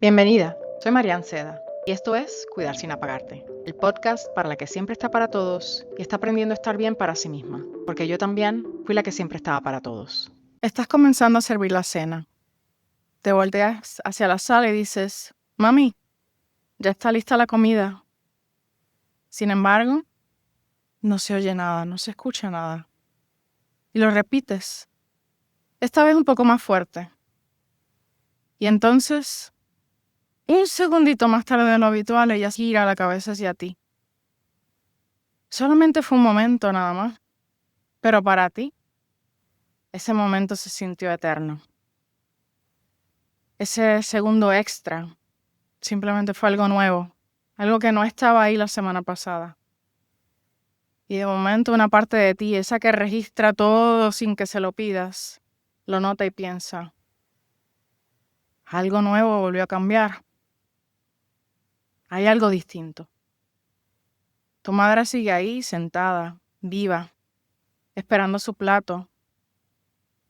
Bienvenida, soy Marian Seda y esto es Cuidar sin apagarte, el podcast para la que siempre está para todos y está aprendiendo a estar bien para sí misma, porque yo también fui la que siempre estaba para todos. Estás comenzando a servir la cena. Te volteas hacia la sala y dices, mami, ya está lista la comida. Sin embargo, no se oye nada, no se escucha nada. Y lo repites, esta vez un poco más fuerte. Y entonces, un segundito más tarde de lo habitual, ella gira la cabeza hacia ti. Solamente fue un momento nada más, pero para ti, ese momento se sintió eterno. Ese segundo extra simplemente fue algo nuevo, algo que no estaba ahí la semana pasada. Y de momento una parte de ti, esa que registra todo sin que se lo pidas, lo nota y piensa, algo nuevo volvió a cambiar. Hay algo distinto. Tu madre sigue ahí, sentada, viva, esperando su plato.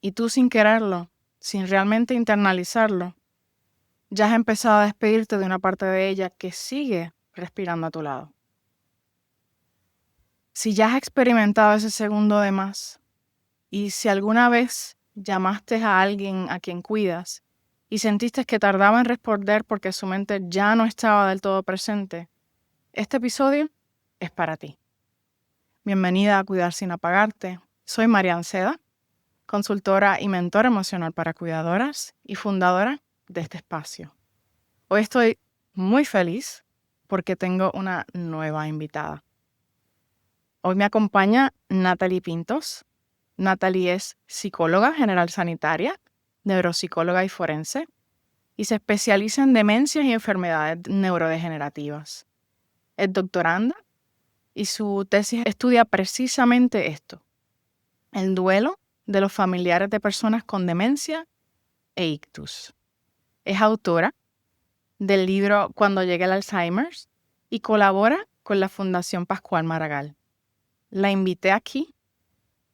Y tú sin quererlo, sin realmente internalizarlo, ya has empezado a despedirte de una parte de ella que sigue respirando a tu lado. Si ya has experimentado ese segundo de más, y si alguna vez llamaste a alguien a quien cuidas y sentiste que tardaba en responder porque su mente ya no estaba del todo presente, este episodio es para ti. Bienvenida a Cuidar sin apagarte. Soy Marian Seda, consultora y mentora emocional para cuidadoras y fundadora de este espacio. Hoy estoy muy feliz porque tengo una nueva invitada. Hoy me acompaña Natalie Pintos. Natalie es psicóloga general sanitaria, neuropsicóloga y forense, y se especializa en demencias y enfermedades neurodegenerativas. Es doctoranda y su tesis estudia precisamente esto, el duelo de los familiares de personas con demencia e ictus. Es autora del libro Cuando llegue el Alzheimer y colabora con la Fundación Pascual Maragall. La invité aquí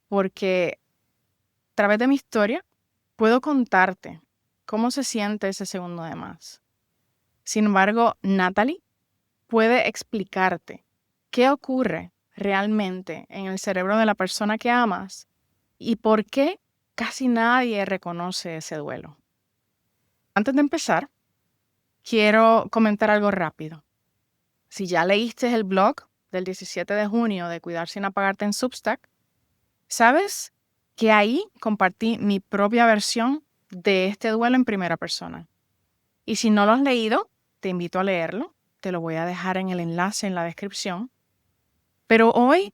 porque a través de mi historia puedo contarte cómo se siente ese segundo de más. Sin embargo, Natalie puede explicarte qué ocurre realmente en el cerebro de la persona que amas y por qué casi nadie reconoce ese duelo. Antes de empezar, quiero comentar algo rápido. Si ya leíste el blog del 17 de junio de Cuidar sin apagarte en Substack, sabes que ahí compartí mi propia versión de este duelo en primera persona. Y si no lo has leído, te invito a leerlo. Te lo voy a dejar en el enlace en la descripción. Pero hoy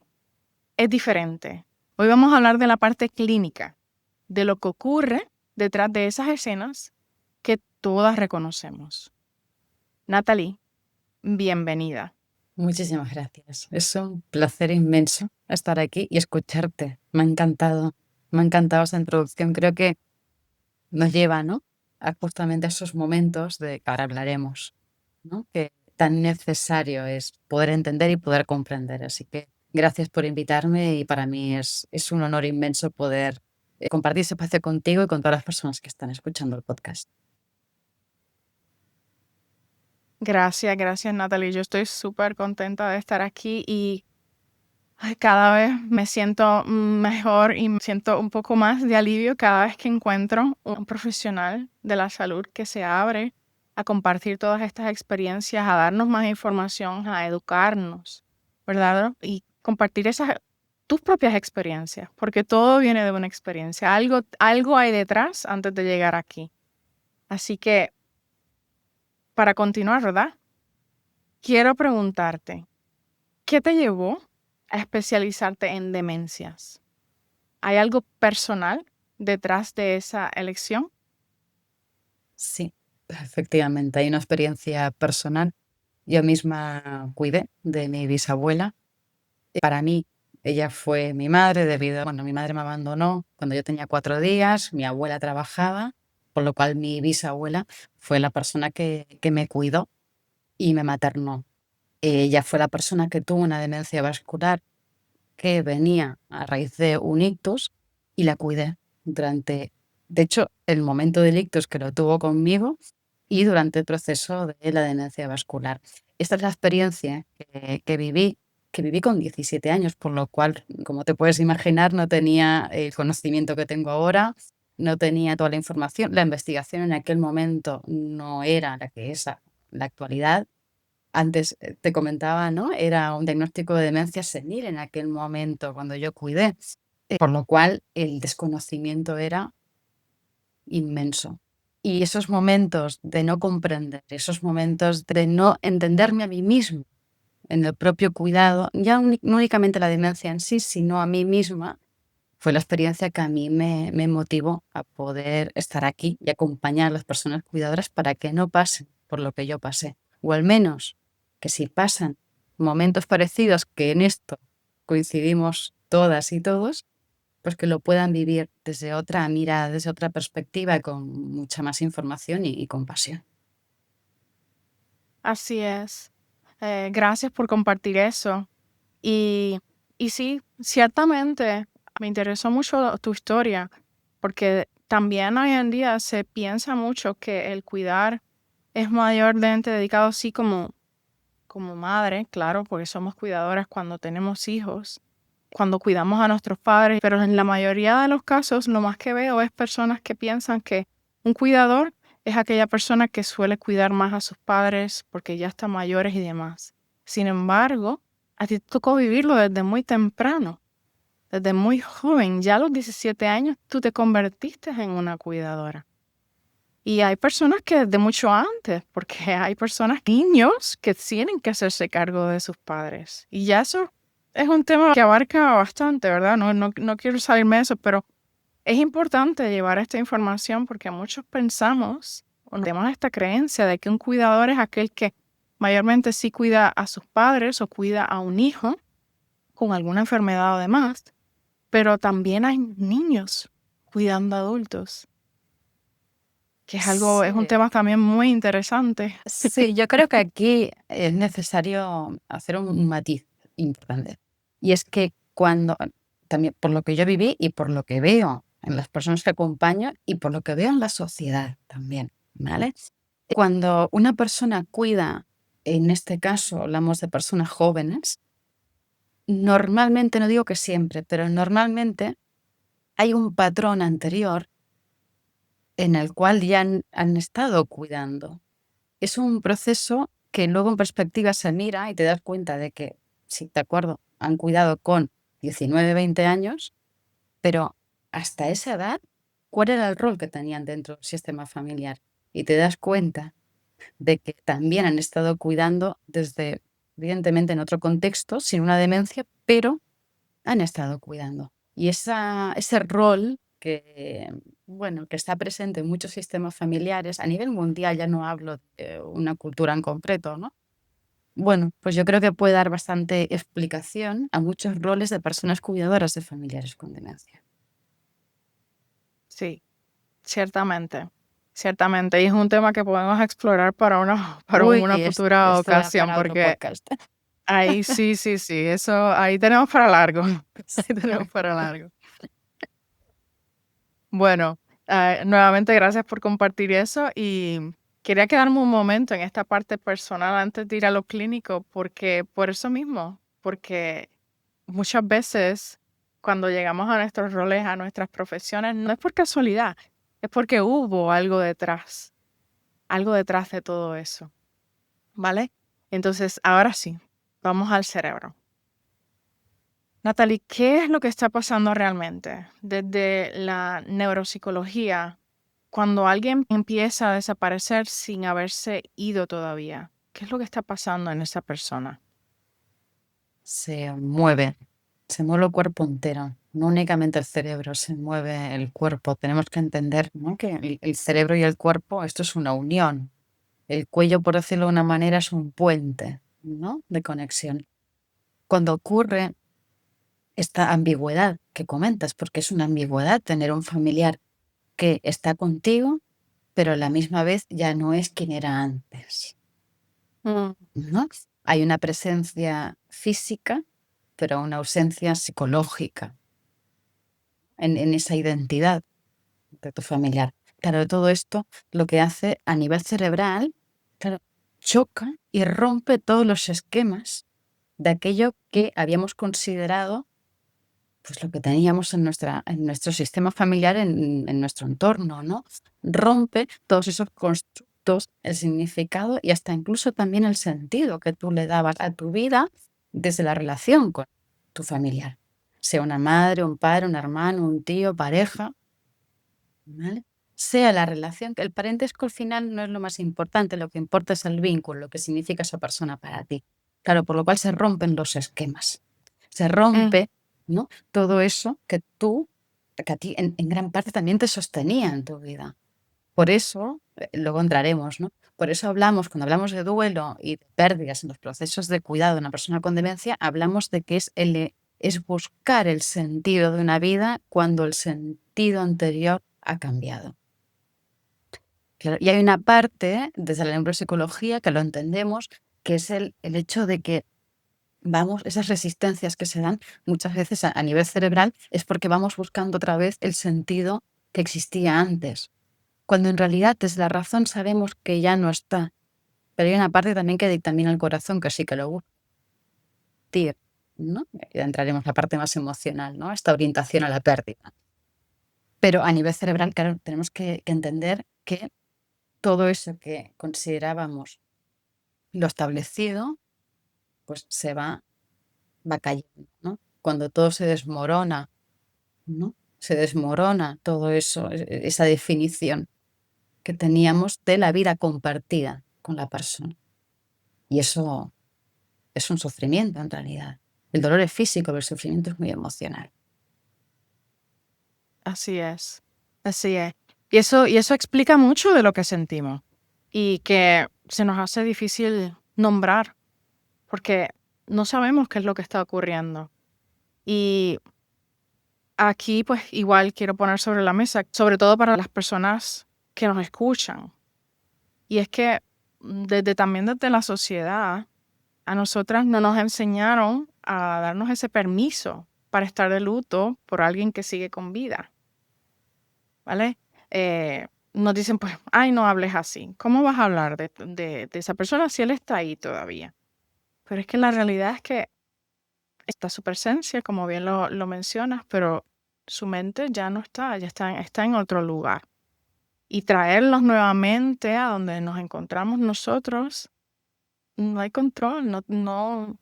es diferente. Hoy vamos a hablar de la parte clínica, de lo que ocurre detrás de esas escenas que todas reconocemos. Natalie, bienvenida. Muchísimas gracias. Es un placer inmenso estar aquí y escucharte. Me ha encantado esa introducción. Creo que nos lleva, ¿no?, a justamente esos momentos de que ahora hablaremos, ¿no?, que tan necesario es poder entender y poder comprender. Así que gracias por invitarme y para mí es un honor inmenso poder compartir ese espacio contigo y con todas las personas que están escuchando el podcast. Gracias, Natalie. Yo estoy súper contenta de estar aquí y cada vez me siento mejor y me siento un poco más de alivio cada vez que encuentro un profesional de la salud que se abre a compartir todas estas experiencias, a darnos más información, a educarnos, ¿verdad? Y compartir tus propias experiencias, porque todo viene de una experiencia. Algo hay detrás antes de llegar aquí. Así que, para continuar, ¿verdad? Quiero preguntarte, ¿qué te llevó a especializarte en demencias? ¿Hay algo personal detrás de esa elección? Sí, efectivamente, hay una experiencia personal. Yo misma cuidé de mi bisabuela. Para mí, ella fue mi madre debido a, bueno, mi madre me abandonó cuando yo tenía 4 días, mi abuela trabajaba, por lo cual mi bisabuela fue la persona que me cuidó y me maternó. Ella fue la persona que tuvo una demencia vascular que venía a raíz de un ictus y la cuidé durante, de hecho, el momento del ictus que lo tuvo conmigo, y durante el proceso de la demencia vascular. Esta es la experiencia que viví con 17 años, por lo cual, como te puedes imaginar, no tenía el conocimiento que tengo ahora, no tenía toda la información. La investigación en aquel momento no era la que es la actualidad. Antes te comentaba, ¿no? Era un diagnóstico de demencia senil en aquel momento cuando yo cuidé, por lo cual el desconocimiento era inmenso. Y esos momentos de no comprender, esos momentos de no entenderme a mí mismo en el propio cuidado, ya no únicamente la demencia en sí, sino a mí misma, fue la experiencia que a mí me motivó a poder estar aquí y acompañar a las personas cuidadoras para que no pasen por lo que yo pasé. O al menos que si pasan momentos parecidos, que en esto coincidimos todas y todos, pues que lo puedan vivir desde otra mirada, desde otra perspectiva, con mucha más información y compasión. Así es. Gracias por compartir eso. Y, y sí, ciertamente me interesó mucho tu historia, porque también hoy en día se piensa mucho que el cuidar es mayormente dedicado, sí, como madre, claro, porque somos cuidadoras cuando tenemos hijos, cuando cuidamos a nuestros padres, pero en la mayoría de los casos lo más que veo es personas que piensan que un cuidador es aquella persona que suele cuidar más a sus padres porque ya están mayores y demás. Sin embargo, a ti te tocó vivirlo desde muy temprano, desde muy joven, ya a los 17 años tú te convertiste en una cuidadora. Y hay personas que desde mucho antes, porque hay personas, niños, que tienen que hacerse cargo de sus padres. Y ya eso es un tema que abarca bastante, ¿verdad? No quiero salirme de eso, pero es importante llevar esta información porque muchos pensamos o tenemos esta creencia de que un cuidador es aquel que mayormente sí cuida a sus padres o cuida a un hijo con alguna enfermedad o demás, pero también hay niños cuidando a adultos, que es un Sí, tema también muy interesante. sí, yo creo que aquí es necesario hacer un matiz importante. Y es que cuando, también por lo que yo viví y por lo que veo en las personas que acompaño y por lo que veo en la sociedad también, ¿vale? Cuando una persona cuida, en este caso hablamos de personas jóvenes, normalmente, no digo que siempre, pero normalmente hay un patrón anterior en el cual ya han estado cuidando. Es un proceso que luego en perspectiva se mira y te das cuenta de que, sí, de acuerdo, han cuidado con 19, 20 años, pero hasta esa edad, ¿cuál era el rol que tenían dentro del sistema familiar? Y te das cuenta de que también han estado cuidando desde, evidentemente en otro contexto, sin una demencia, pero han estado cuidando. Y ese rol que, bueno, que está presente en muchos sistemas familiares, a nivel mundial, ya no hablo de una cultura en concreto, ¿no? Bueno, pues yo creo que puede dar bastante explicación a muchos roles de personas cuidadoras de familiares con demencia. Sí, ciertamente, ciertamente. Y es un tema que podemos explorar para una, para Uy, una futura esto da ocasión, para otro porque podcast. ahí sí, sí, sí, eso, ahí tenemos para largo. Ahí tenemos Sí. para largo. Bueno, nuevamente gracias por compartir eso y quería quedarme un momento en esta parte personal antes de ir a lo clínico, porque por eso mismo, porque muchas veces cuando llegamos a nuestros roles, a nuestras profesiones, no es por casualidad, es porque hubo algo detrás de todo eso, ¿vale? Entonces, ahora sí, vamos al cerebro. Natalie, ¿qué es lo que está pasando realmente desde la neuropsicología cuando alguien empieza a desaparecer sin haberse ido todavía? ¿Qué es lo que está pasando en esa persona? Se mueve el cuerpo entero, no únicamente el cerebro, se mueve el cuerpo. Tenemos que entender, ¿no?, que el cerebro y el cuerpo, esto es una unión. El cuello, por decirlo de una manera, es un puente, ¿no?, de conexión. Cuando ocurre esta ambigüedad que comentas, porque es una ambigüedad tener un familiar que está contigo, pero a la misma vez ya no es quien era antes, Mm, ¿no? Hay una presencia física, pero una ausencia psicológica en esa identidad de tu familiar. Claro, todo esto lo que hace a nivel cerebral, claro, choca y rompe todos los esquemas de aquello que habíamos considerado, pues lo que teníamos en nuestro sistema familiar, en nuestro entorno, ¿no? Rompe todos esos constructos, el significado y hasta incluso también el sentido que tú le dabas a tu vida desde la relación con tu familiar, sea una madre, un padre, un hermano, un tío, pareja, ¿vale? Sea la relación, que el parentesco al final no es lo más importante, lo que importa es el vínculo, lo que significa esa persona para ti. Claro, por lo cual se rompen los esquemas. Se Mm, rompe, ¿no? Todo eso que a ti en gran parte también te sostenía en tu vida. Por eso, luego entraremos, ¿no? Por eso hablamos, cuando hablamos de duelo y de pérdidas en los procesos de cuidado de una persona con demencia, hablamos de que es buscar el sentido de una vida cuando el sentido anterior ha cambiado. Claro, y hay una parte desde la neuropsicología que lo entendemos, que es el hecho de que vamos, esas resistencias que se dan muchas veces a nivel cerebral es porque vamos buscando otra vez el sentido que existía antes, cuando en realidad desde la razón sabemos que ya no está. Pero hay una parte también que dictamina el corazón que sí que lo busca, ¿no? Ya entraremos en la parte más emocional, ¿no? Esta orientación a la pérdida. Pero a nivel cerebral, claro, tenemos que entender que todo eso que considerábamos lo establecido, pues va cayendo, ¿no? Cuando todo se desmorona, ¿no? Se desmorona todo eso, esa definición que teníamos de la vida compartida con la persona. Y eso es un sufrimiento en realidad. El dolor es físico, pero el sufrimiento es muy emocional. así es, así es. Y eso explica mucho de lo que sentimos y que se nos hace difícil nombrar porque no sabemos qué es lo que está ocurriendo. Y aquí, pues igual quiero poner sobre la mesa, sobre todo para las personas que nos escuchan. Y es que desde la sociedad, a nosotras no nos enseñaron a darnos ese permiso para estar de luto por alguien que sigue con vida, ¿vale? Nos dicen, pues, ay, no hables así. ¿Cómo vas a hablar de esa persona si él está ahí todavía? Pero es que la realidad es que está su presencia, como bien lo mencionas, pero su mente ya no está, ya está en otro lugar. Y traerlos nuevamente a donde nos encontramos nosotros, no hay control, no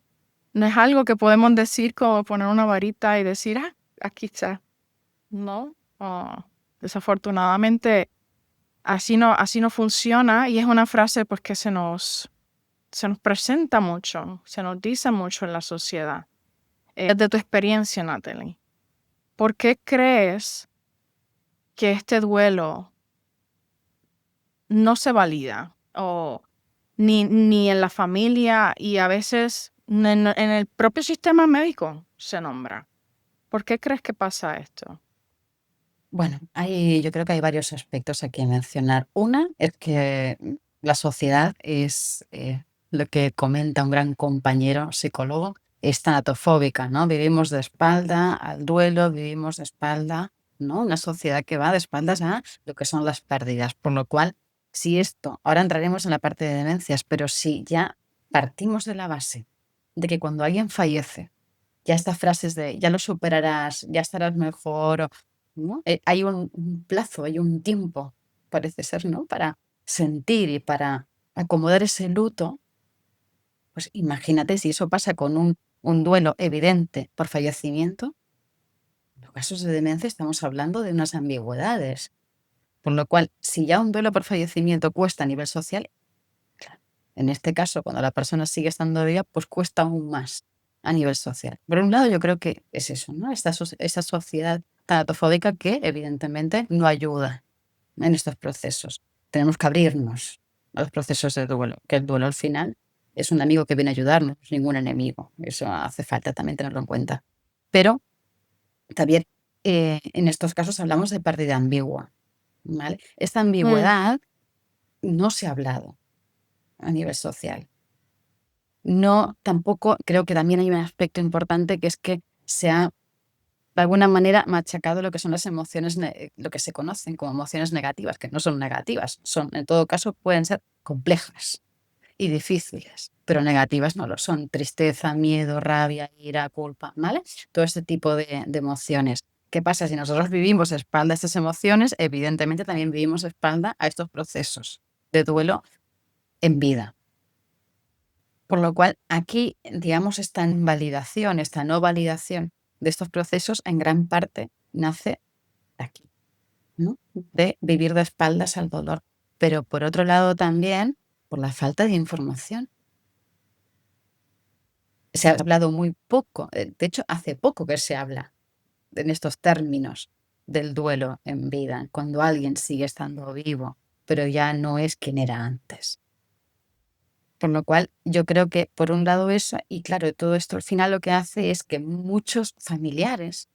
es algo que podemos decir como poner una varita y decir, ah, aquí está. No, desafortunadamente así no funciona y es una frase pues que se nos presenta mucho, se nos dice mucho en la sociedad. De tu experiencia, Natalie, ¿por qué crees que este duelo no se valida? O ni en la familia y a veces en el propio sistema médico se nombra. ¿Por qué crees que pasa esto? Bueno, yo creo que hay varios aspectos aquí a mencionar. Una es que la sociedad es lo que comenta un gran compañero psicólogo, es tanatofóbica, ¿no? Vivimos de espalda al duelo, vivimos de espalda, ¿no? Una sociedad que va de espaldas a lo que son las pérdidas. Por lo cual, si esto, ahora entraremos en la parte de demencias, pero si ya partimos de la base de que cuando alguien fallece, ya estas frases de ya lo superarás, ya estarás mejor, ¿no? Hay un plazo, hay un tiempo, parece ser, ¿no? Para sentir y para acomodar ese luto, pues imagínate si eso pasa con un duelo evidente por fallecimiento. En los casos de demencia estamos hablando de unas ambigüedades. Por lo cual, si ya un duelo por fallecimiento cuesta a nivel social, claro, en este caso, cuando la persona sigue estando viva, pues cuesta aún más a nivel social. Por un lado, yo creo que es eso, ¿no? Esa sociedad tanatofóbica que evidentemente no ayuda en estos procesos. Tenemos que abrirnos a los procesos de duelo, que el duelo al final es un amigo que viene a ayudarnos, no es ningún enemigo. Eso hace falta también tenerlo en cuenta. Pero también en estos casos hablamos de pérdida ambigua, ¿vale? Esta Mm, ambigüedad no se ha hablado a nivel social. No, tampoco creo que también hay un aspecto importante que es que se ha de alguna manera machacado lo que son las emociones, lo que se conocen como emociones negativas, que no son negativas, son, en todo caso, pueden ser complejas y difíciles, pero negativas no lo son. Tristeza, miedo, rabia, ira, culpa, ¿vale? Todo este tipo de emociones. ¿Qué pasa? Si nosotros vivimos a espalda a estas emociones, evidentemente también vivimos a espalda a estos procesos de duelo en vida. Por lo cual, aquí, digamos, esta invalidación, esta no validación de estos procesos, en gran parte nace de aquí, ¿no? De vivir de espaldas al dolor. Pero por otro lado también, por la falta de información. Se ha hablado muy poco, de hecho, hace poco que se habla en estos términos del duelo en vida, cuando alguien sigue estando vivo, pero ya no es quien era antes. Por lo cual, yo creo que por un lado eso, y claro, todo esto al final lo que hace es que muchos familiares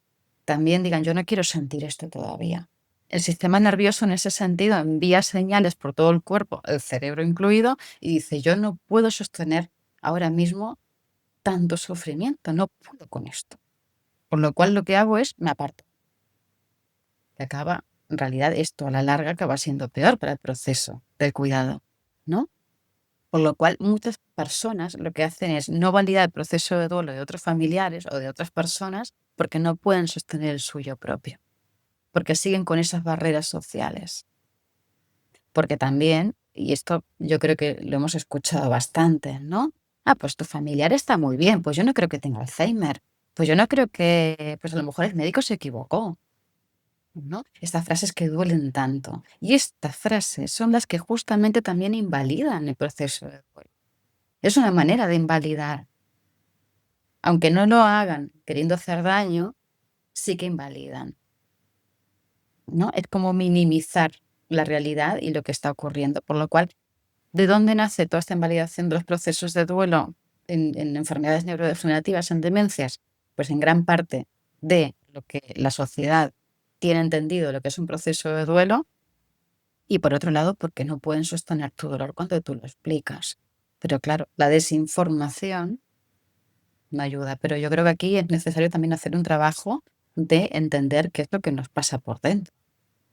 también digan: "Yo no quiero sentir esto todavía". El sistema nervioso en ese sentido envía señales por todo el cuerpo, el cerebro incluido, y dice: "Yo no puedo sostener ahora mismo tanto sufrimiento, no puedo con esto". Por lo cual lo que hago es me aparto. Que acaba, en realidad esto a la larga acaba siendo peor para el proceso del cuidado, ¿no? Por lo cual muchas personas lo que hacen es no validar el proceso de duelo de otros familiares o de otras personas porque no pueden sostener el suyo propio, porque siguen con esas barreras sociales. Porque también, y esto yo creo que lo hemos escuchado bastante, ¿no? Ah, pues tu familiar está muy bien, pues yo no creo que tenga Alzheimer, pues yo no creo que, pues a lo mejor el médico se equivocó, ¿no? Estas frases que duelen tanto. Y estas frases son las que justamente también invalidan el proceso de duelo. Es una manera de invalidar. Aunque no lo hagan queriendo hacer daño, sí que invalidan, ¿no? Es como minimizar la realidad y lo que está ocurriendo. Por lo cual, ¿de dónde nace toda esta invalidación de los procesos de duelo en enfermedades neurodegenerativas, en demencias? Pues en gran parte de lo que la sociedad tiene entendido lo que es un proceso de duelo. Y por otro lado, porque no pueden sostener tu dolor cuando tú lo explicas. Pero claro, la desinformación no ayuda. Pero yo creo que aquí es necesario también hacer un trabajo de entender qué es lo que nos pasa por dentro,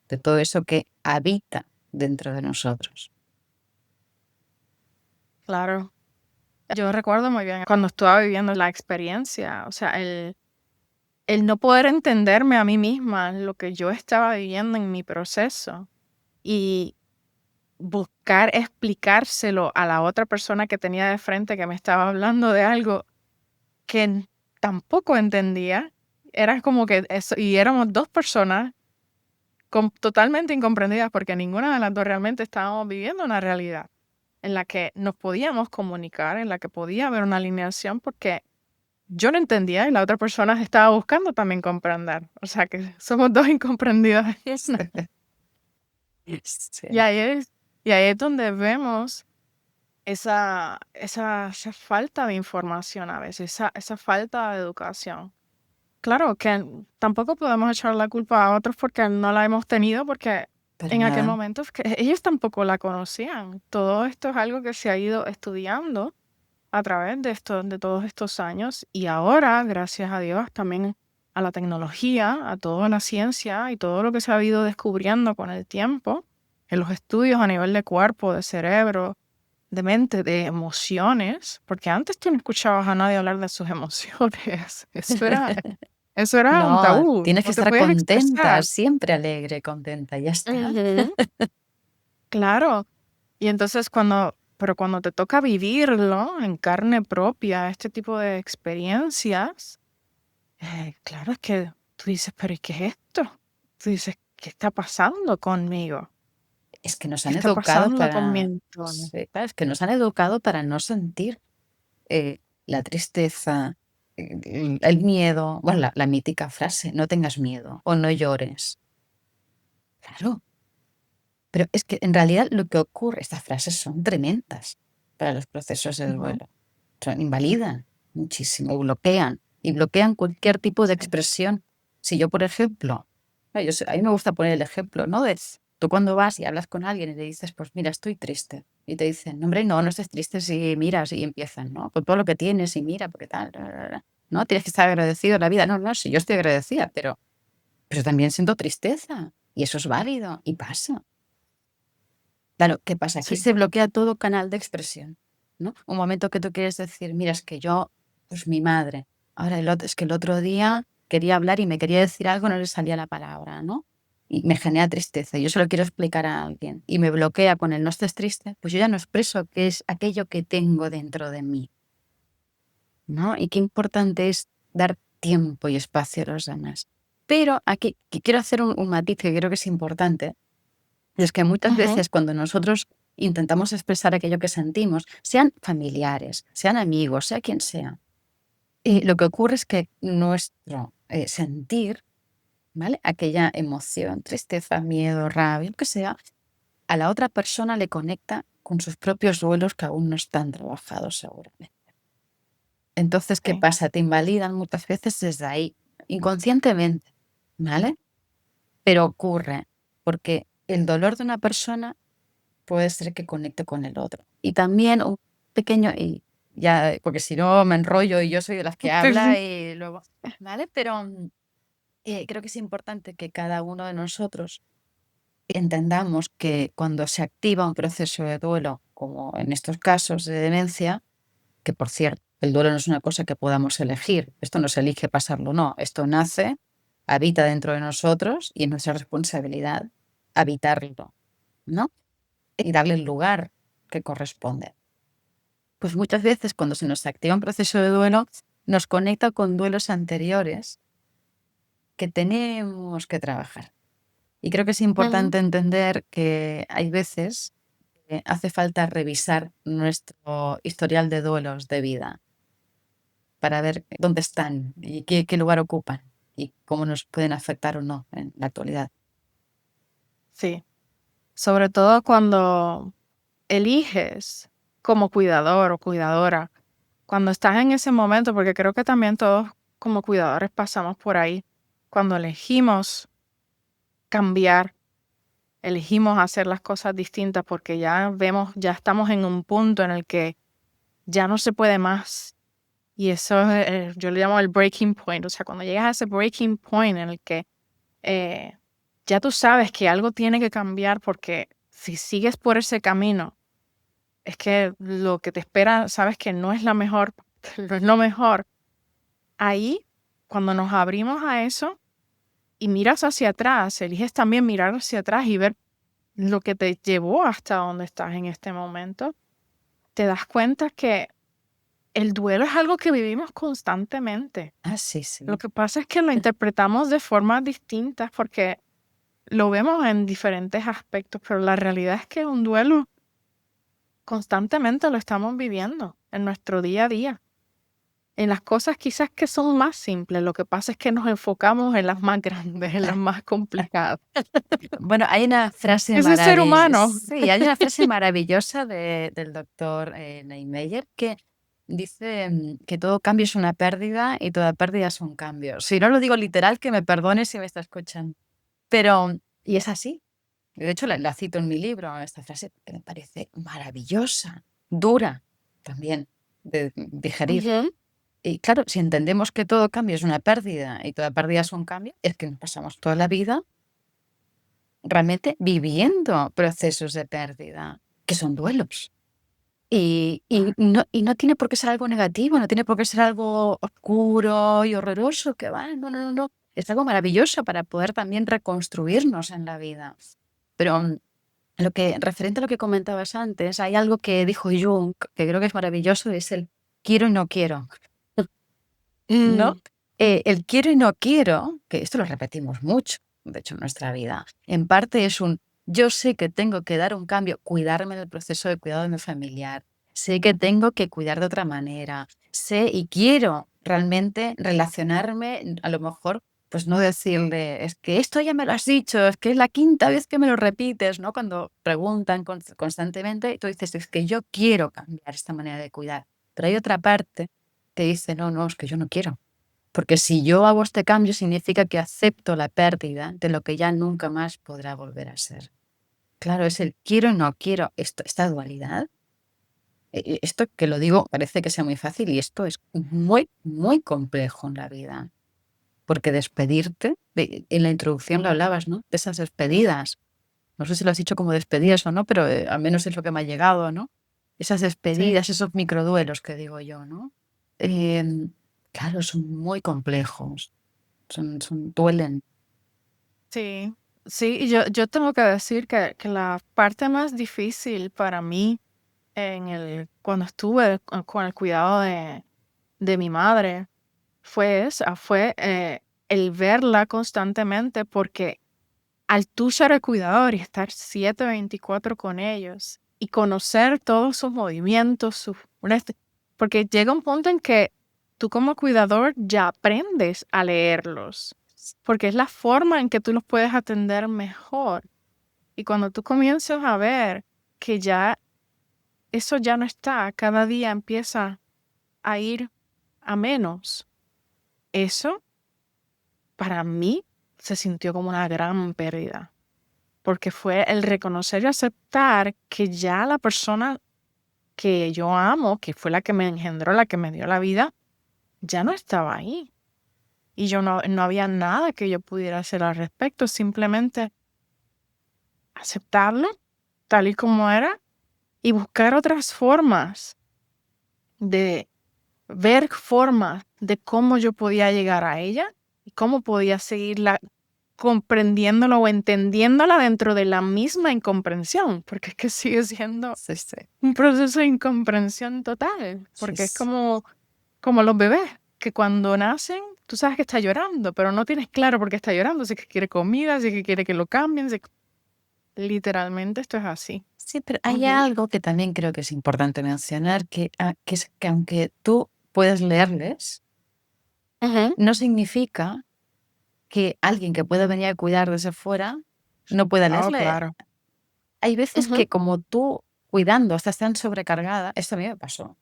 de todo eso que habita dentro de nosotros. Claro. Yo recuerdo muy bien cuando estaba viviendo la experiencia, o sea, el no poder entenderme a mí misma, lo que yo estaba viviendo en mi proceso y buscar explicárselo a la otra persona que tenía de frente que me estaba hablando de algo que tampoco entendía. Era como que eso, y éramos dos personas totalmente incomprendidas porque ninguna de las dos realmente estábamos viviendo una realidad en la que nos podíamos comunicar, en la que podía haber una alineación porque yo no entendía y la otra persona estaba buscando también comprender. O sea que somos dos incomprendidas en una. Y Sí. ahí es, y ahí es donde vemos esa falta de información a veces, esa falta de educación. Claro que tampoco podemos echar la culpa a otros porque no la hemos tenido, porque Para en aquel nada. momento es que ellos tampoco la conocían. Todo esto es algo que se ha ido estudiando a través de todos estos años y ahora, gracias a Dios, también a la tecnología, a toda la ciencia y todo lo que se ha ido descubriendo con el tiempo, en los estudios a nivel de cuerpo, de cerebro, de mente, de emociones, porque antes tú no escuchabas a nadie hablar de sus emociones. Eso era un No, tabú, tienes que no te estar podías contenta, expresar. siempre alegre, contenta, ya está. Ujú. Claro. Y entonces pero cuando te toca vivirlo en carne propia, este tipo de experiencias, claro, es que tú dices, pero ¿y qué es esto? Tú dices, ¿qué está pasando conmigo? Es que nos ¿Qué han está educado pasando con mi para, entorno? sí, claro, es que nos han educado para no sentir la tristeza, el miedo, bueno, la mítica frase, no tengas miedo o no llores. Claro, pero es que en realidad lo que ocurre, estas frases son tremendas para los procesos de Ujú. duelo. Invalidan muchísimo, bloquean y bloquean cualquier tipo de Sí. expresión. Si yo, por ejemplo, a mí me gusta poner el ejemplo, ¿no? Tú cuando vas y hablas con alguien y le dices, pues mira, estoy triste. Y te dicen, no, hombre, no, no estés triste si miras y empiezan, ¿no? Con todo lo que tienes y mira, porque tal. ¿no? Tienes que estar agradecido a la vida. No, no, sí, yo estoy agradecida, pero también siento tristeza y eso es válido y pasa. Claro, ¿qué pasa? Aquí Sí. se bloquea todo canal de expresión, ¿no? Un momento que tú quieres decir, mira, es que yo, pues mi madre, ahora es que el otro día quería hablar y me quería decir algo, no le salía la palabra, ¿no? Y me genera tristeza, yo se lo quiero explicar a alguien y me bloquea con el no estés triste, pues yo ya no expreso qué es aquello que tengo dentro de mí, ¿no? Y qué importante es dar tiempo y espacio a los demás. Pero aquí quiero hacer un matiz que creo que es importante, y es que muchas Ujú. veces cuando nosotros intentamos expresar aquello que sentimos, sean familiares, sean amigos, sea quien sea, lo que ocurre es que nuestro sentir, ¿vale? Aquella emoción, tristeza, miedo, rabia, lo que sea, a la otra persona le conecta con sus propios duelos que aún no están trabajados seguramente. Entonces, ¿qué Sí. pasa? Te invalidan muchas veces desde ahí, inconscientemente, ¿vale? Pero ocurre porque el dolor de una persona puede ser que conecte con el otro. Y también un pequeño, y ya, porque si no me enrollo y yo soy de las que Sí, habla sí. y luego, ¿vale? Pero creo que es importante que cada uno de nosotros entendamos que cuando se activa un proceso de duelo, como en estos casos de demencia, que por cierto, el duelo no es una cosa que podamos elegir, esto no se elige pasarlo, no, esto nace, habita dentro de nosotros y es nuestra responsabilidad habitarlo, ¿no? Y darle el lugar que corresponde. Pues muchas veces cuando se nos activa un proceso de duelo, nos conecta con duelos anteriores que tenemos que trabajar. Y creo que es Ujú. importante entender que hay veces que hace falta revisar nuestro historial de duelos de vida para ver dónde están y qué lugar ocupan y cómo nos pueden afectar o no en la actualidad. Sí. Sobre todo cuando eliges como cuidador o cuidadora, cuando estás en ese momento, porque creo que también todos como cuidadores pasamos por ahí, cuando elegimos cambiar, elegimos hacer las cosas distintas porque ya vemos, ya estamos en un punto en el que ya no se puede más. Y eso es, yo le llamo el breaking point, o sea, cuando llegas a ese breaking point en el que eh, ya tú sabes que algo tiene que cambiar porque si sigues por ese camino, es que lo que te espera, sabes que no es la mejor, no es lo mejor. Ahí, cuando nos abrimos a eso y miras hacia atrás, eliges también mirar hacia atrás y ver lo que te llevó hasta donde estás en este momento, te das cuenta que el duelo es algo que vivimos constantemente. Ah, sí, Lo sí. que pasa es que lo interpretamos de formas distintas porque lo vemos en diferentes aspectos, pero la realidad es que un duelo constantemente lo estamos viviendo en nuestro día a día. En las cosas quizás que son más simples, lo que pasa es que nos enfocamos en las más grandes, en las más complicadas. Bueno, hay una frase Ese ser maravillosa, humano. sí, hay una frase maravillosa del doctor Niemeyer que dice que todo cambio es una pérdida y toda pérdida es un cambio. Si no lo digo literal, que me perdone si me está escuchando. Pero, y es así. De hecho, la cito en mi libro, esta frase, que me parece maravillosa, dura también de digerir. Ujú. Y claro, si entendemos que todo cambio es una pérdida y toda pérdida es un cambio, es que nos pasamos toda la vida realmente viviendo procesos de pérdida, que son duelos. Y no tiene por qué ser algo negativo, no tiene por qué ser algo oscuro y horroroso, que va, no, no, no, no. Es algo maravilloso para poder también reconstruirnos en la vida. Pero referente a lo que comentabas antes, hay algo que dijo Jung, que creo que es maravilloso, es el quiero y no quiero, ¿no? Mm. El quiero y no quiero, que esto lo repetimos mucho, de hecho, en nuestra vida, en parte es un yo sé que tengo que dar un cambio, cuidarme en el proceso de cuidado de mi familiar, sé que tengo que cuidar de otra manera, sé y quiero realmente relacionarme, a lo mejor, pues no decirle, es que esto ya me lo has dicho, es que es la quinta vez que me lo repites, ¿no? Cuando preguntan constantemente, y tú dices, es que yo quiero cambiar esta manera de cuidar, pero hay otra parte que dice, no, no, es que yo no quiero. Porque si yo hago este cambio significa que acepto la pérdida de lo que ya nunca más podrá volver a ser. Claro, es el quiero y no quiero. Esta dualidad Esto que lo digo parece que sea muy fácil y esto es muy, muy complejo en la vida. Porque despedirte, en la introducción lo hablabas, ¿no? De esas despedidas. No sé si lo has dicho como despedidas o no, pero al menos es lo que me ha llegado, ¿no? Esas Sí, despedidas, esos microduelos que digo yo, ¿no? Em, claro, son muy complejos, duelen. sí, sí, y yo tengo que decir que la parte más difícil para mí cuando estuve con el cuidado de mi madre fue esa, fue el verla constantemente porque al tú ser el cuidador y estar 7/24 con ellos y conocer todos sus movimientos, porque llega un punto en que tú como cuidador ya aprendes a leerlos, porque es la forma en que tú los puedes atender mejor. Y cuando tú comienzas a ver que ya eso ya no está, cada día empieza a ir a menos, eso para mí se sintió como una gran pérdida. Porque fue el reconocer y aceptar que ya la persona que yo amo, que fue la que me engendró, la que me dio la vida, ya no estaba ahí. Y yo no había nada que yo pudiera hacer al respecto, simplemente aceptarlo tal y como era y buscar otras formas de ver formas de cómo yo podía llegar a ella y cómo podía seguirla comprendiéndola o entendiéndola dentro de la misma incomprensión, porque es que sigue siendo Sí, sí, un proceso de incomprensión total, sí, porque es sí. como los bebés, que cuando nacen, tú sabes que está llorando, pero no tienes claro por qué está llorando, si es que quiere comida, si es que quiere que lo cambien, literalmente esto es así. Sí, pero hay Ujú, algo que también creo que es importante mencionar, que es que aunque tú puedes leerles, ujú, no significa que alguien que pueda venir a cuidar desde fuera no pueda oh, leerle. claro. Hay veces Ujú, que como tú cuidando estás tan sobrecargada, esto a mí me pasó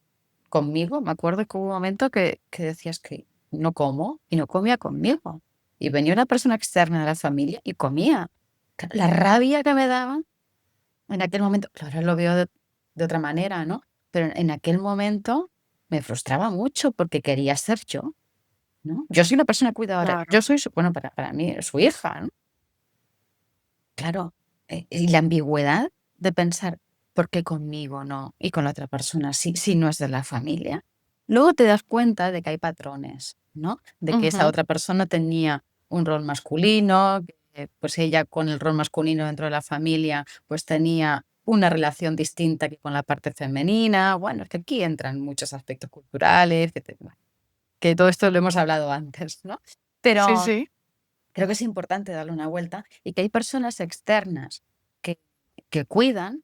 conmigo, me acuerdo que hubo un momento que decías que no como y no comía conmigo. Y venía una persona externa de la familia y comía. La rabia que me daba en aquel momento, claro, lo veo de otra manera, ¿no? Pero en aquel momento me frustraba mucho porque quería ser yo, ¿no? Yo soy una persona cuidadora, claro. yo soy bueno, para mí, su hija, ¿no? Claro, y la ambigüedad de pensar, ¿por qué conmigo no? Y con la otra persona, si no es de la familia. Luego te das cuenta de que hay patrones, ¿no? De que esa Ujú, otra persona tenía un rol masculino, que pues ella con el rol masculino dentro de la familia, pues tenía una relación distinta que con la parte femenina. Bueno, es que aquí entran muchos aspectos culturales, bueno, que todo esto lo hemos hablado antes, ¿no? sí, Pero sí. creo que es importante darle una vuelta y que hay personas externas que, que cuidan,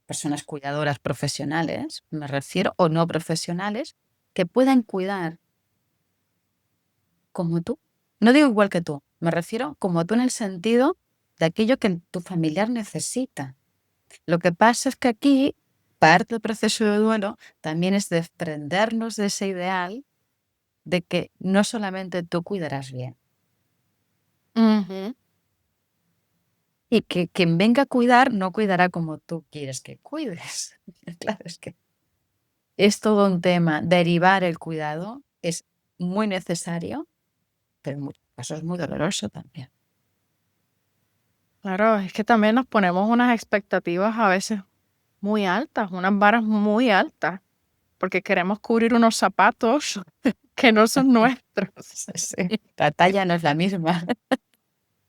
personas cuidadoras profesionales, me refiero, o no profesionales, que puedan cuidar como tú. No digo igual que tú, me refiero como tú en el sentido de aquello que tu familiar necesita. Lo que pasa es que aquí parte del proceso de duelo también es desprendernos de ese ideal de que no solamente tú cuidarás bien. Ujú, Y que quien venga a cuidar no cuidará como tú quieres que cuides. Claro, es que es todo un tema. Derivar el cuidado es muy necesario, pero en muchos casos es muy doloroso también. claro, es que también nos ponemos unas expectativas a veces muy altas, unas varas muy altas, porque queremos cubrir unos zapatos que no son nuestros. Sí, sí. La talla no es la misma.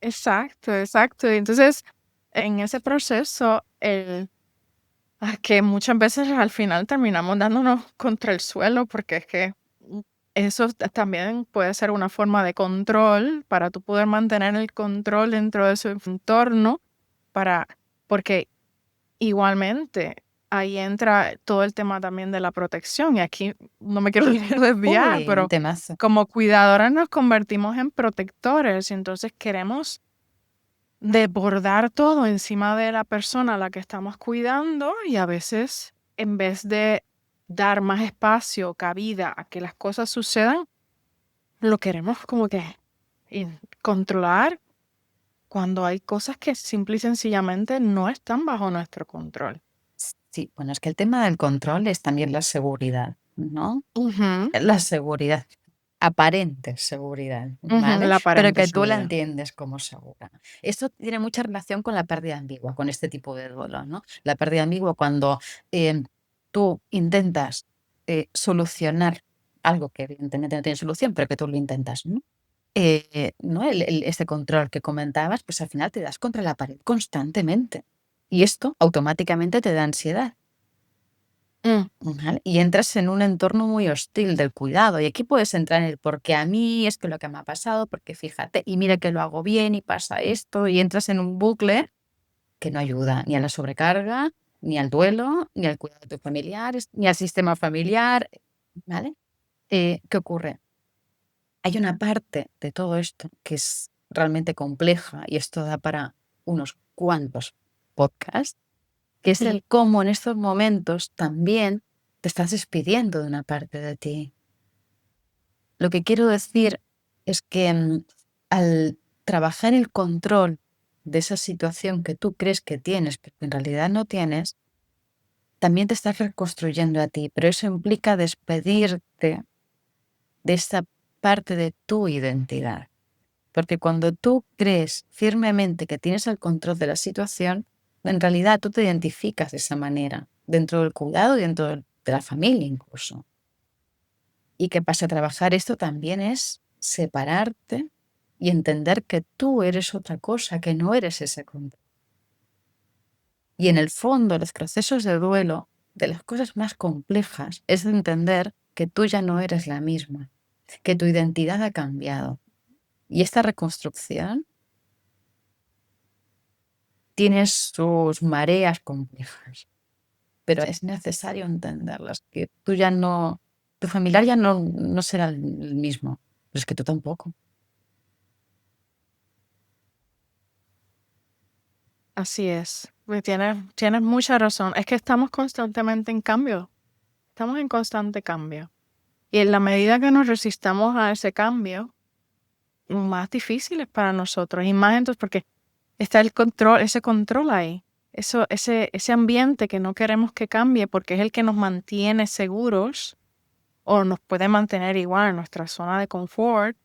Exacto, exacto. Y entonces, en ese proceso, que muchas veces al final terminamos dándonos contra el suelo, porque es que eso también puede ser una forma de control para tú poder mantener el control dentro de su entorno, para, porque igualmente, ahí entra todo el tema también de la protección, y aquí no me quiero desviar, Uy, un pero temazo. como cuidadoras nos convertimos en protectores, y entonces queremos desbordar todo encima de la persona a la que estamos cuidando, y a veces, en vez de dar más espacio, cabida a que las cosas sucedan, lo queremos como que controlar cuando hay cosas que simple y sencillamente no están bajo nuestro control. Sí, bueno, es que el tema del control es también la seguridad, ¿no? Ujú, La seguridad, aparente seguridad, ujú, ¿vale? la Pero aparente que tú la seguridad. entiendes como segura. Esto tiene mucha relación con la pérdida ambigua, con este tipo de duelo, ¿no? La pérdida ambigua cuando tú intentas solucionar algo que evidentemente no tiene solución, pero que tú lo intentas, ¿no? ¿No? Este control que comentabas, pues al final te das contra la pared constantemente. Y esto automáticamente te da ansiedad. Mm, ¿Vale? Y entras en un entorno muy hostil del cuidado. Y aquí puedes entrar en el porque a mí es que lo que me ha pasado, porque fíjate, y mira que lo hago bien y pasa esto, y entras en un bucle que no ayuda ni a la sobrecarga, ni al duelo, ni al cuidado de tus familiares, ni al sistema familiar. ¿Vale? ¿Qué ocurre? Hay una parte de todo esto que es realmente compleja y esto da para unos cuantos podcasts, que es ujú. el cómo en estos momentos también te estás despidiendo de una parte de ti. Lo que quiero decir es que al trabajar el control de esa situación que tú crees que tienes, pero que en realidad no tienes, también te estás reconstruyendo a ti, pero eso implica despedirte de esa parte de tu identidad. Porque cuando tú crees firmemente que tienes el control de la situación, en realidad tú te identificas de esa manera, dentro del cuidado y dentro de la familia incluso. Y que pasa a trabajar esto también es separarte y entender que tú eres otra cosa, que no eres ese control. Y en el fondo, los procesos de duelo, de las cosas más complejas, es entender que tú ya no eres la misma, que tu identidad ha cambiado. Y esta reconstrucción tiene sus mareas complejas, pero es necesario entenderlas, que tú ya no, tu familiar ya no será el mismo, pero es que tú tampoco. Así es. Tienes mucha razón. Es que estamos constantemente en cambio. Estamos en constante cambio. Y en la medida que nos resistamos a ese cambio, más difícil es para nosotros. Y más entonces porque está el control, ese control ahí. Ese ambiente que no queremos que cambie porque es el que nos mantiene seguros o nos puede mantener igual en nuestra zona de confort,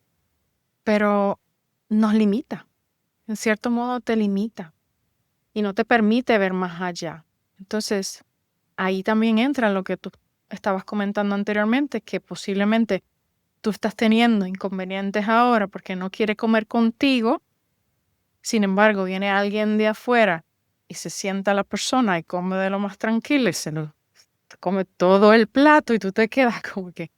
pero nos limita. En cierto modo te limita y no te permite ver más allá. Entonces, ahí también entra lo que tú estabas comentando anteriormente, que posiblemente tú estás teniendo inconvenientes ahora porque no quiere comer contigo, sin embargo, viene alguien de afuera y se sienta la persona y come de lo más tranquilo y se come todo el plato y tú te quedas como que,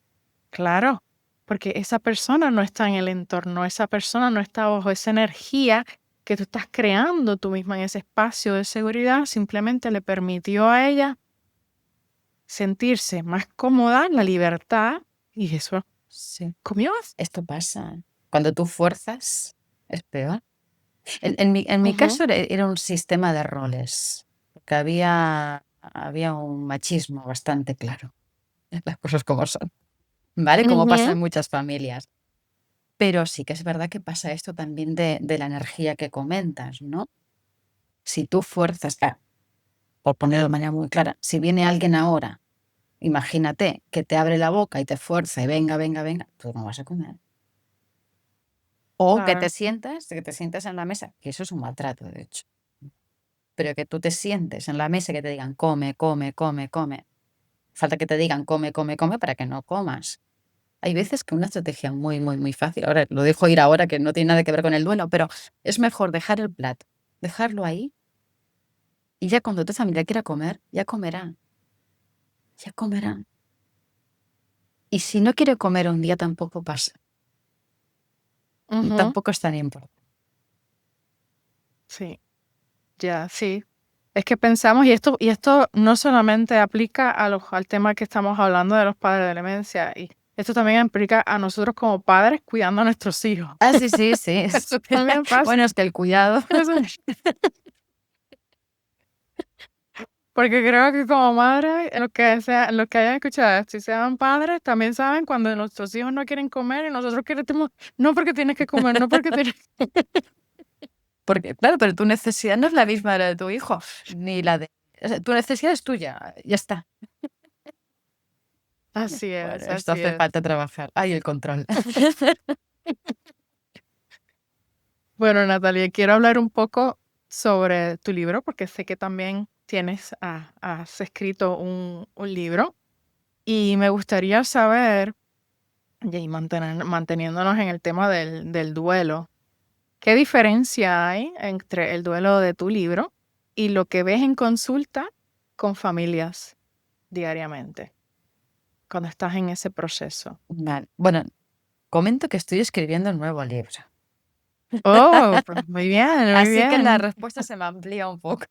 claro, porque esa persona no está en el entorno, esa persona no está bajo esa energía que tú estás creando tú misma en ese espacio de seguridad, simplemente le permitió a ella sentirse más cómoda, la libertad, y eso Sí, comió. esto pasa. Cuando tú fuerzas, es peor. En mi Ujú, caso era un sistema de roles, porque había un machismo bastante claro, las cosas como son, ¿vale? Como pasa ujú, en muchas familias. Pero sí que es verdad que pasa esto también de la energía que comentas, ¿no? Si tú fuerzas, por ponerlo de manera muy clara, si viene alguien ahora, imagínate que te abre la boca y te fuerza y venga, venga, venga, tú no vas a comer. O claro. que te sientas en la mesa, que eso es un maltrato, de hecho. Pero que tú te sientes en la mesa y que te digan come, come, come, come. Falta que te digan come, come, come para que no comas. Hay veces que una estrategia muy, muy, muy fácil, ahora lo dejo ir ahora que no tiene nada que ver con el duelo, pero es mejor dejar el plato, dejarlo ahí y ya cuando tu familia quiera comer, ya comerá, ya comerá. Y si no quiere comer un día tampoco pasa, Ujú, tampoco es tan importante. sí, ya, sí. Es que pensamos, y esto no solamente aplica al tema que estamos hablando de los padres de demencia, y esto también aplica a nosotros como padres cuidando a nuestros hijos. Ah, sí, sí, sí. Eso también pasa. Bueno, es que el cuidado. Eso porque creo que como madres, los que hayan escuchado esto y sean padres, también saben cuando nuestros hijos no quieren comer y nosotros queremos, no porque tienes que comer, no porque tienes. Porque, claro, pero tu necesidad no es la misma de la de tu hijo, ni la de O sea, tu necesidad es tuya, ya está. Así Bueno, es, esto así hace es. falta trabajar. Ay, el control. Bueno, Natalia, quiero hablar un poco sobre tu libro, porque sé que también has escrito un libro y me gustaría saber, y manteniéndonos en el tema del duelo, ¿qué diferencia hay entre el duelo de tu libro y lo que ves en consulta con familias diariamente, cuando estás en ese proceso? Vale. Bueno, comento que estoy escribiendo un nuevo libro. Oh, pues muy bien, muy Así que la bien. respuesta se me amplía un poco.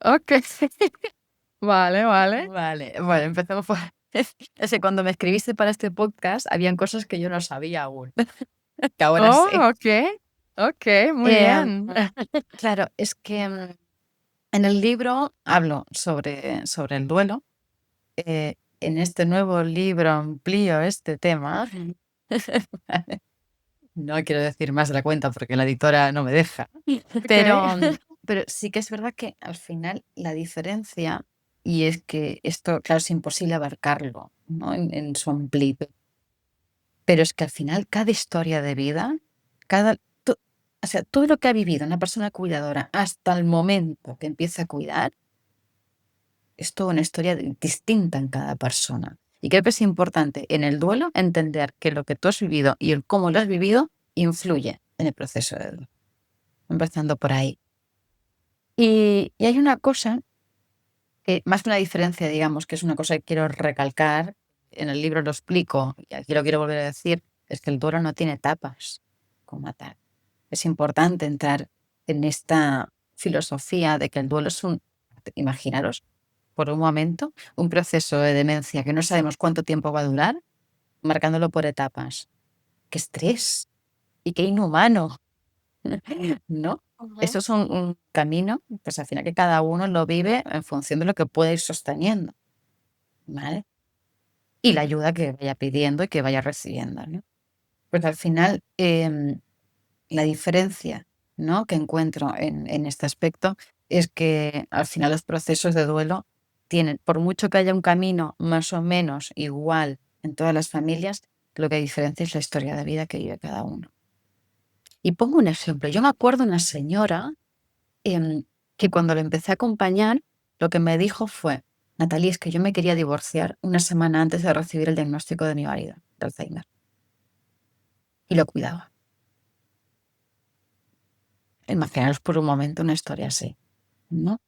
Ok, vale, vale. Vale, bueno, empecemos por... Es que cuando me escribiste para este podcast, habían cosas que yo no sabía aún, que ahora sé. Oh, ok, ok, muy Em, bien. claro, es que en el libro hablo sobre el duelo. En este nuevo libro amplío este tema. Vale. No quiero decir más de la cuenta porque la editora no me deja. Ok, Pero, pero sí que es verdad que al final la diferencia, y es que esto, claro, es imposible abarcarlo, ¿no? En su amplitud, pero es que al final cada historia de vida, cada, o sea, todo lo que ha vivido una persona cuidadora hasta el momento que empieza a cuidar, es toda una historia distinta en cada persona. Y creo que es importante en el duelo entender que lo que tú has vivido y el cómo lo has vivido influye en el proceso de duelo. Empezando por ahí. Y hay una cosa que, más que una diferencia, digamos, que es una cosa que quiero recalcar, en el libro lo explico, y aquí lo quiero volver a decir, es que el duelo no tiene etapas como tal. Es importante entrar en esta filosofía de que el duelo es imaginaros, por un momento, un proceso de demencia que no sabemos cuánto tiempo va a durar, marcándolo por etapas. ¡Qué estrés! Y qué inhumano, ¿no? ujú. Eso es un camino, pues al final que cada uno lo vive en función de lo que puede ir sosteniendo, ¿vale? Y la ayuda que vaya pidiendo y que vaya recibiendo, ¿no? Pues al final, la diferencia, ¿no?, que encuentro en este aspecto es que al final los procesos de duelo tienen, por mucho que haya un camino más o menos igual en todas las familias, lo que diferencia es la historia de vida que vive cada uno. Y pongo un ejemplo. Yo me acuerdo una señora que cuando le empecé a acompañar, lo que me dijo fue: Natalie, es que yo me quería divorciar una semana antes de recibir el diagnóstico de mi marido, de Alzheimer, y lo cuidaba. Imaginaros por un momento una historia así, ¿no?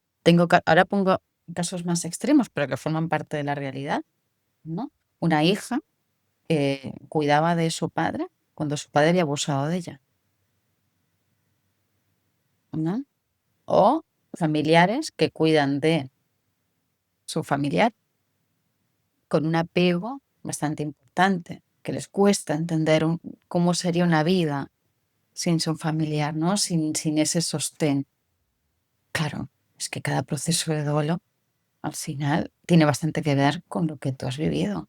Ahora pongo casos más extremos, pero que forman parte de la realidad, ¿no? Una hija que cuidaba de su padre cuando su padre había abusado de ella, ¿no? O familiares que cuidan de su familiar con un apego bastante importante, que les cuesta entender cómo sería una vida sin su familiar, ¿no? Sin ese sostén. Claro, es que cada proceso de duelo al final tiene bastante que ver con lo que tú has vivido.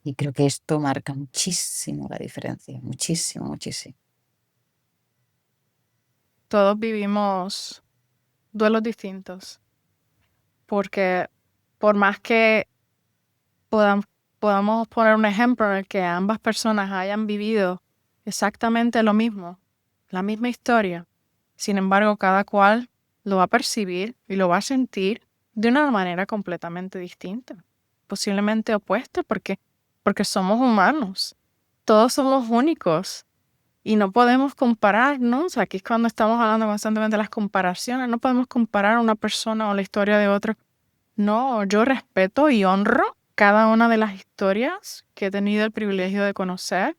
Y creo que esto marca muchísimo la diferencia, muchísimo, muchísimo. Todos vivimos duelos distintos, porque por más que podam- podamos poner un ejemplo en el que ambas personas hayan vivido exactamente lo mismo, la misma historia, sin embargo, cada cual lo va a percibir y lo va a sentir de una manera completamente distinta, posiblemente opuesta, porque somos humanos, todos somos únicos. Y no podemos compararnos, aquí es cuando estamos hablando constantemente de las comparaciones, no podemos comparar a una persona o la historia de otra. No, yo respeto y honro cada una de las historias que he tenido el privilegio de conocer,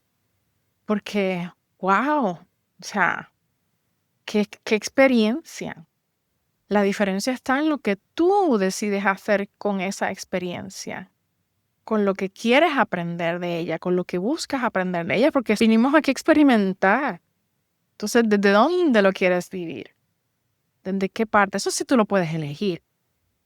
porque, wow, o sea, qué experiencia. La diferencia está en lo que tú decides hacer con esa experiencia, con lo que quieres aprender de ella, con lo que buscas aprender de ella, porque vinimos aquí a experimentar. Entonces, ¿desde dónde lo quieres vivir? ¿Desde qué parte? Eso sí tú lo puedes elegir.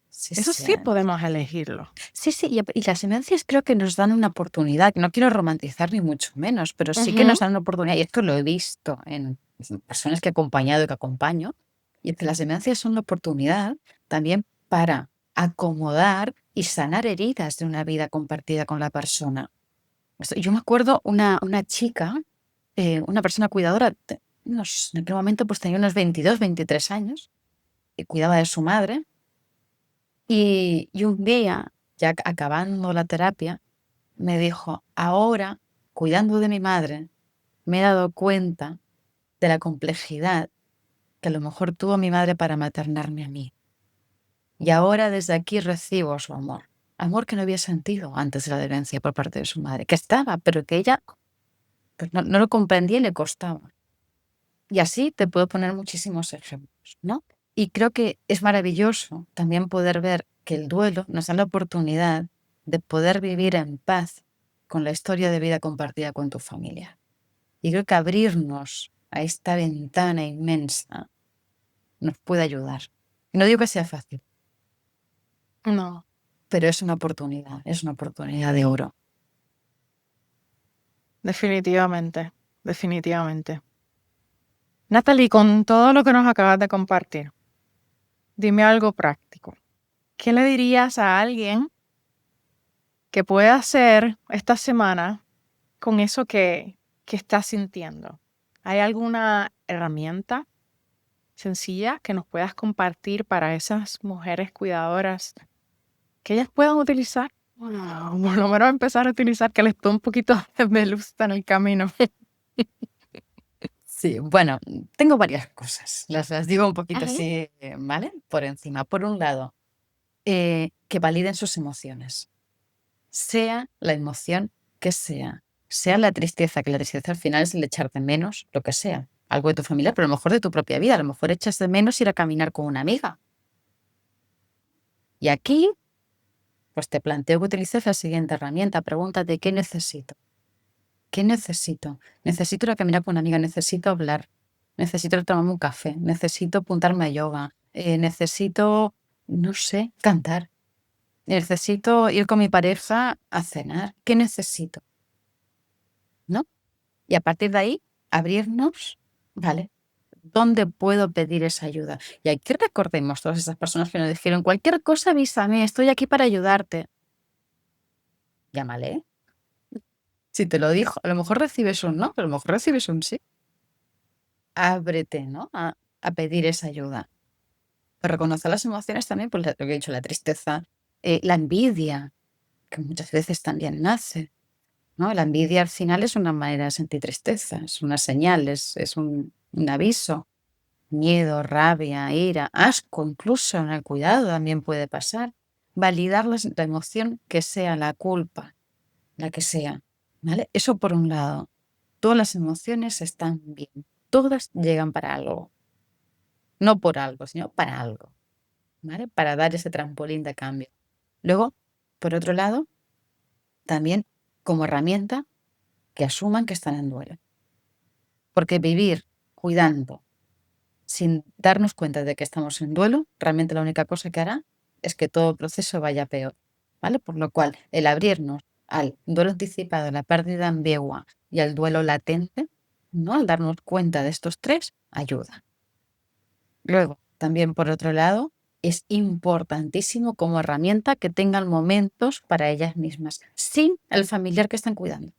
Sí, Eso sí. sí podemos elegirlo. Sí, sí, y las evidencias creo que nos dan una oportunidad. No quiero romantizar ni mucho menos, pero sí que nos Ujú. dan una oportunidad. Y esto lo he visto en personas que he acompañado y que acompaño. Y que las demencias son la oportunidad también para acomodar y sanar heridas de una vida compartida con la persona. Yo me acuerdo una chica, una persona cuidadora, en aquel momento pues tenía unos 22, 23 años, y cuidaba de su madre. Y un día, ya acabando la terapia, me dijo, ahora, cuidando de mi madre, me he dado cuenta de la complejidad que a lo mejor tuvo mi madre para maternarme a mí. Y ahora desde aquí recibo su amor. Amor que no había sentido antes de la demencia por parte de su madre, que estaba, pero que ella pues no lo comprendía y le costaba. Y así te puedo poner muchísimos ejemplos, ¿no? Y creo que es maravilloso también poder ver que el duelo nos da la oportunidad de poder vivir en paz con la historia de vida compartida con tu familia. Y creo que abrirnos a esta ventana inmensa nos puede ayudar. Y no digo que sea fácil, No, pero es una oportunidad de oro. definitivamente, definitivamente. Natalie, con todo lo que nos acabas de compartir, dime algo práctico. ¿Qué le dirías a alguien que pueda hacer esta semana con eso que está sintiendo? ¿Hay alguna herramienta sencilla que nos puedas compartir para esas mujeres cuidadoras que ellas puedan utilizar? Bueno, por lo menos empezar a utilizar, que les dé un poquito de luz en el camino. Sí, bueno, tengo varias cosas. Las digo un poquito Ajá. así, ¿vale? Por encima. Por un lado, que validen sus emociones. Sea la emoción que sea. Sea la tristeza, que la tristeza al final es el echar de menos, lo que sea. Algo de tu familia, pero a lo mejor de tu propia vida. A lo mejor echas de menos ir a caminar con una amiga. Y aquí, pues te planteo que utilices la siguiente herramienta. Pregúntate, ¿qué necesito? ¿Qué necesito? Necesito ir a caminar con una amiga, necesito hablar, necesito tomarme un café, necesito apuntarme a yoga, necesito, no sé, cantar, necesito ir con mi pareja a cenar. ¿Qué necesito? ¿No? Y a partir de ahí, abrirnos, ¿vale? ¿Dónde puedo pedir esa ayuda? Y aquí recordemos todas esas personas que nos dijeron, cualquier cosa avísame, estoy aquí para ayudarte. Llámale. Si te lo dijo, a lo mejor recibes un no, pero a lo mejor recibes un sí. Ábrete, ¿no? A pedir esa ayuda. Pero reconocer las emociones también, pues lo que he dicho, la tristeza, la envidia, que muchas veces también nace, ¿no? La envidia al final es una manera de sentir tristeza, es una señal, es un aviso. Miedo, rabia, ira, asco, incluso en el cuidado también puede pasar. Validar la emoción que sea, la culpa, la que sea, ¿vale? Eso por un lado. Todas las emociones están bien. Todas llegan para algo. No por algo, sino para algo, ¿vale? Para dar ese trampolín de cambio. Luego, por otro lado, también como herramienta que asuman que están en duelo. Porque vivir cuidando sin darnos cuenta de que estamos en duelo, realmente la única cosa que hará es que todo el proceso vaya peor, ¿vale? Por lo cual, el abrirnos al duelo anticipado, la pérdida ambigua y al duelo latente, ¿no? Al darnos cuenta de estos tres, ayuda. Luego, también por otro lado, es importantísimo como herramienta que tengan momentos para ellas mismas, sin el familiar que están cuidando.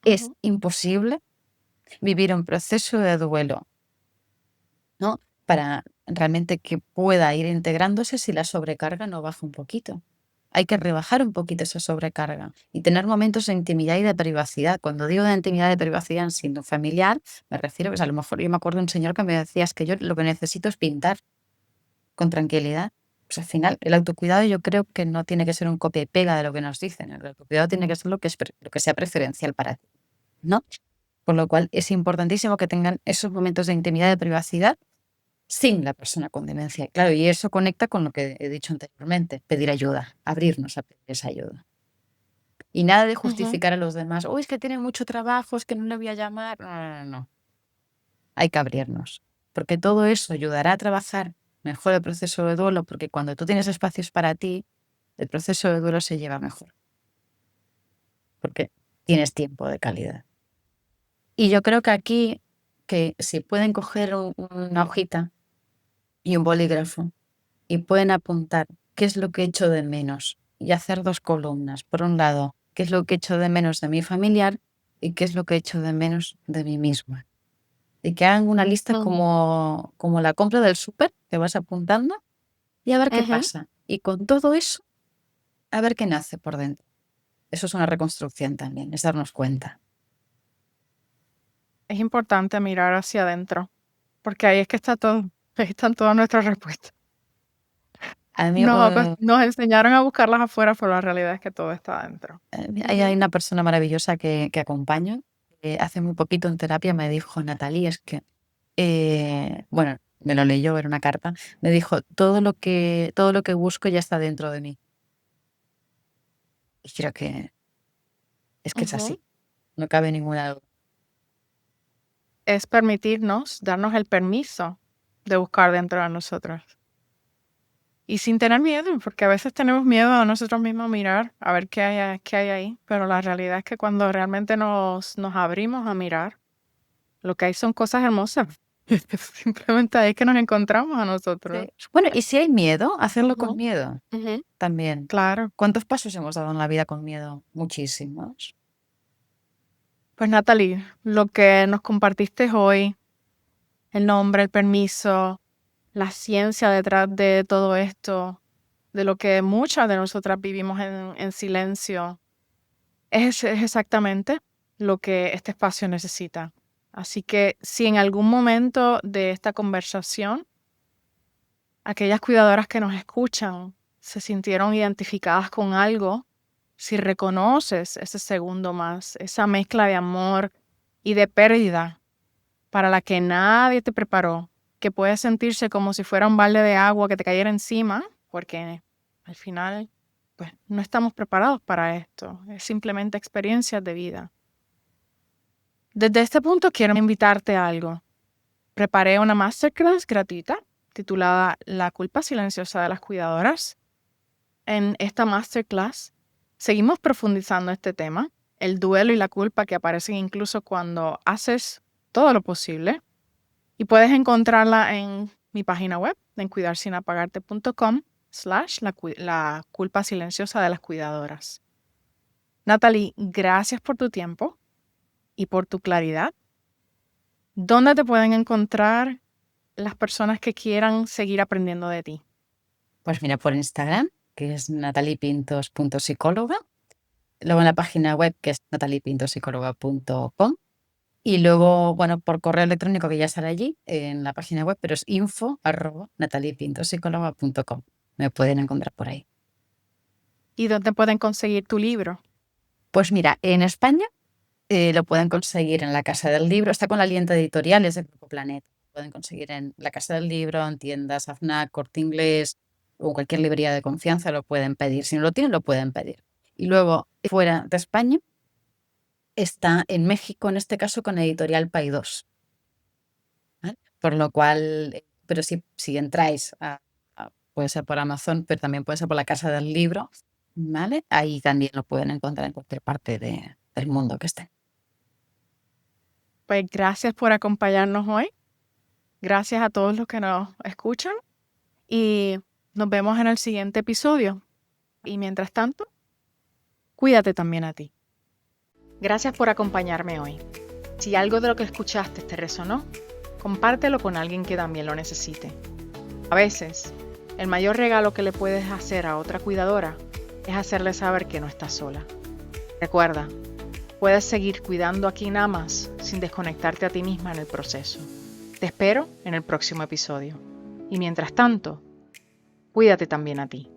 Es Ujú. imposible vivir un proceso de duelo, ¿no? Para realmente que pueda ir integrándose si la sobrecarga no baja un poquito. Hay que rebajar un poquito esa sobrecarga y tener momentos de intimidad y de privacidad. Cuando digo de intimidad y de privacidad siendo familiar, me refiero que a lo mejor yo me acuerdo de un señor que me decía es que yo lo que necesito es pintar con tranquilidad. Pues al final, el autocuidado yo creo que no tiene que ser un copia y pega de lo que nos dicen. El autocuidado tiene que ser lo que sea preferencial para ti, ¿no? Por lo cual es importantísimo que tengan esos momentos de intimidad y de privacidad sin la persona con demencia. Claro, y eso conecta con lo que he dicho anteriormente, pedir ayuda, abrirnos a pedir esa ayuda. Y nada de Ujú. justificar a los demás, uy, es que tiene mucho trabajo, es que no le voy a llamar. No, no, no, no. Hay que abrirnos, porque todo eso ayudará a trabajar mejor el proceso de duelo, porque cuando tú tienes espacios para ti, el proceso de duelo se lleva mejor, porque tienes tiempo de calidad. Y yo creo que aquí que si pueden coger una hojita y un bolígrafo y pueden apuntar qué es lo que echo de menos y hacer 2 columnas. Por un lado, qué es lo que echo de menos de mi familiar y qué es lo que echo de menos de mí misma. Y que hagan una lista Ujú, como la compra del súper, que vas apuntando y a ver qué ujú. pasa. Y con todo eso, a ver qué nace por dentro. Eso es una reconstrucción también, es darnos cuenta. Es importante mirar hacia adentro, porque ahí es que está todo, ahí están todas nuestras respuestas. A mí, Nos enseñaron a buscarlas afuera, pero la realidad es que todo está adentro. hay Ujú, una persona maravillosa que acompaño, hace muy poquito en terapia me dijo: "Natalie, es que", bueno, me lo leyó, era una carta, me dijo: "Todo lo que busco ya está dentro de mí". Y creo que es que es ujú. así, no cabe ninguna duda. Es permitirnos, darnos el permiso de buscar dentro de nosotros. Y sin tener miedo, porque a veces tenemos miedo a nosotros mismos mirar, a ver qué hay ahí, pero la realidad es que cuando realmente nos abrimos a mirar, lo que hay son cosas hermosas. Simplemente ahí es que nos encontramos a nosotros. Sí. Bueno, y si hay miedo, hacerlo con Ujú, miedo ujú. también. Claro. ¿Cuántos pasos hemos dado en la vida con miedo? Muchísimos. Pues Natalie, lo que nos compartiste hoy, el nombre, el permiso, la ciencia detrás de todo esto, de lo que muchas de nosotras vivimos en silencio, es exactamente lo que este espacio necesita. Así que si en algún momento de esta conversación, aquellas cuidadoras que nos escuchan se sintieron identificadas con algo, si reconoces ese segundo más, esa mezcla de amor y de pérdida para la que nadie te preparó, que puede sentirse como si fuera un balde de agua que te cayera encima, porque al final, pues no estamos preparados para esto, es simplemente experiencias de vida. Desde este punto quiero invitarte a algo. Preparé una masterclass gratuita titulada La culpa silenciosa de las cuidadoras. En esta masterclass seguimos profundizando este tema, el duelo y la culpa que aparecen incluso cuando haces todo lo posible. Y puedes encontrarla en mi página web, en cuidarsinapagarte.com/la culpa silenciosa de las cuidadoras. Natalie, gracias por tu tiempo y por tu claridad. ¿Dónde te pueden encontrar las personas que quieran seguir aprendiendo de ti? Pues mira, por Instagram, que es nataliepintos.psicóloga, luego en la página web, que es nataliepintosicóloga.com, y luego, bueno, por correo electrónico, que ya sale allí en la página web, pero es info@nataliepintosicóloga.com. Me pueden encontrar por ahí. ¿Y dónde pueden conseguir tu libro? Pues mira, en España, lo pueden conseguir en la Casa del Libro, está con la Alianza Editoriales de Grupo Planeta. Pueden conseguir en la Casa del Libro, en tiendas AFNAC, Corte Inglés o cualquier librería de confianza, lo pueden pedir. Si no lo tienen, lo pueden pedir. Y luego, fuera de España, está en México, en este caso, con Editorial Paidós, ¿vale? Por lo cual, pero si entráis puede ser por Amazon, pero también puede ser por la Casa del Libro, ¿vale? Ahí también lo pueden encontrar en cualquier parte del mundo que estén. Pues gracias por acompañarnos hoy. Gracias a todos los que nos escuchan y nos vemos en el siguiente episodio. Y mientras tanto, cuídate también a ti. Gracias por acompañarme hoy. Si algo de lo que escuchaste te resonó, compártelo con alguien que también lo necesite. A veces, el mayor regalo que le puedes hacer a otra cuidadora es hacerle saber que no estás sola. Recuerda, puedes seguir cuidando a quien amas sin desconectarte a ti misma en el proceso. Te espero en el próximo episodio. Y mientras tanto, cuídate también a ti.